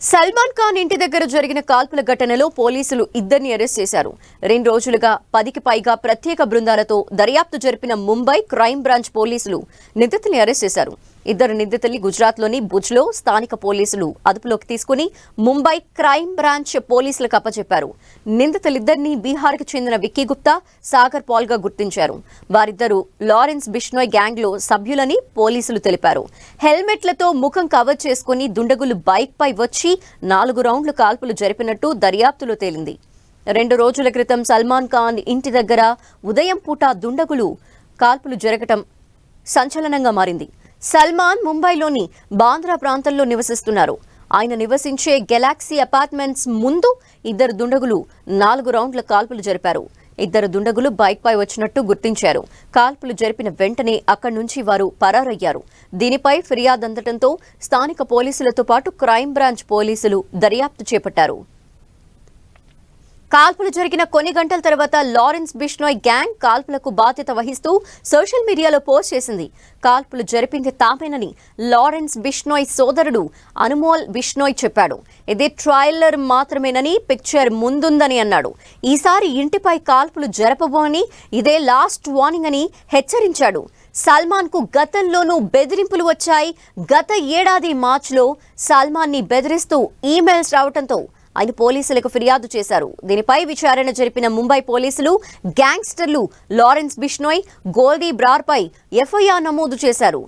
సల్మాన్ ఖాన్ ఇంటి దగ్గర జరిగిన కాల్పుల ఘటనలో పోలీసులు ఇద్దరిని అరెస్ట్ చేశారు. 2 రోజులుగా 10కి పైగా ప్రత్యేక బృందాలతో దర్యాప్తు జరిపిన ముంబై క్రైమ్ బ్రాంచ్ పోలీసులు నిందితుల్ని అరెస్ట్ చేశారు. ఇద్దరు నిందితుల్ని గుజరాత్లోని భుజ్లో స్థానిక పోలీసులు అదుపులోకి తీసుకుని ముంబై క్రైమ్ బ్రాంచ్ పోలీసులకు అప్పచెప్పారు. నిందితులిద్దరిని బీహార్కు చెందిన విక్కీ గుప్తా, సాగర్ పాల్గా గుర్తించారు. వారిద్దరూ లారెన్స్ బిష్నోయ్ గ్యాంగ్లో సభ్యులని పోలీసులు తెలిపారు. హెల్మెట్లతో ముఖం కవర్ చేసుకుని దుండగులు బైక్పై వచ్చి 4 రౌండ్లు కాల్పులు జరిపినట్టు దర్యాప్తులో తేలింది. 2 రోజుల క్రితం సల్మాన్ ఖాన్ ఇంటి దగ్గర ఉదయం పూట దుండగులు కాల్పులు జరగటం సంచలనంగా మారింది. సల్మాన్ ముంబైలోని బాంద్రా ప్రాంతంలో నివసిస్తున్నారు. ఆయన నివసించే గెలాక్సీ అపార్ట్మెంట్స్ ముందు ఇద్దరు దుండగులు 4 రౌండ్ల కాల్పులు జరిపారు. ఇద్దరు దుండగులు బైక్పై వచ్చినట్టు గుర్తించారు. కాల్పులు జరిపిన వెంటనే అక్కడి నుంచి వారు పరారయ్యారు. దీనిపై ఫిర్యాదు అందడంతో స్థానిక పోలీసులతో పాటు క్రైమ్ బ్రాంచ్ పోలీసులు దర్యాప్తు చేపట్టారు. కాల్పులు జరిగిన కొన్ని గంటల తర్వాత లారెన్స్ బిష్నోయ్ గ్యాంగ్ కాల్పులకు బాధ్యత వహిస్తూ సోషల్ మీడియాలో పోస్ట్ చేసింది. కాల్పులు జరిపింది తామేనని లారెన్స్ బిష్నోయ్ సోదరుడు అనుమోల్ బిష్నోయ్ చెప్పాడు. ఇది ట్రైలర్ మాత్రమేనని, పిక్చర్ ముందుందని అన్నాడు. ఈసారి ఇంటిపై కాల్పులు జరపబోని, ఇదే లాస్ట్ వార్నింగ్ అని హెచ్చరించాడు. సల్మాన్ కు గతంలోనూ బెదిరింపులు వచ్చాయి. గత ఏడాది మార్చిలో సల్మాన్ ని బెదిరిస్తూ ఈమెయిల్స్ రావడంతో ఆయన పోలీసులకు ఫిర్యాదు చేశారు. దీనిపై విచారణ జరిపిన ముంబై పోలీసులు గ్యాంగ్స్టర్లు లారెన్స్ బిష్నోయ్, గోల్డీ బ్రార్పై ఎఫ్ఐఆర్ నమోదు చేశారు.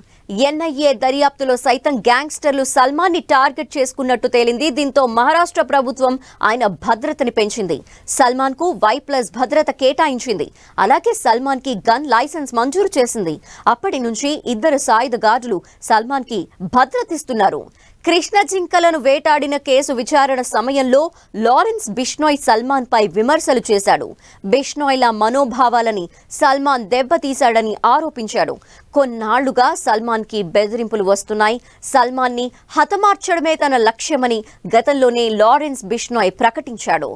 ఎన్ఐఏ దర్యాప్తులో సైతం గ్యాంగ్స్టర్లు సల్మాన్ ని టార్గెట్ చేసుకున్నట్టు తేలింది. దీంతో మహారాష్ట్ర ప్రభుత్వం ఆయన భద్రతని పెంచింది. సల్మాన్ కు Y+ భద్రత కేటాయించింది. అలాగే సల్మాన్ కి గన్ లైసెన్స్ మంజూరు చేసింది. అప్పటి నుంచి ఇద్దరు సాయుధ గార్డులు సల్మాన్ కి భద్రతిస్తున్నారు. కృష్ణ జింకలను వేటాడిన కేసు విచారణ సమయంలో లారెన్స్ బిష్నోయ్ సల్మాన్ పై విమర్శలు చేశాడు. బిష్నోయ్ల మనోభావాలని సల్మాన్ దెబ్బతీశాడని ఆరోపించాడు. కొన్నాళ్లుగా సల్మాన్ కి బెదిరింపులు వస్తున్నాయి. సల్మాన్ ని హతమార్చడమే తన లక్ష్యమని గతంలోనే లారెన్స్ బిష్నోయ్ ప్రకటించాడు.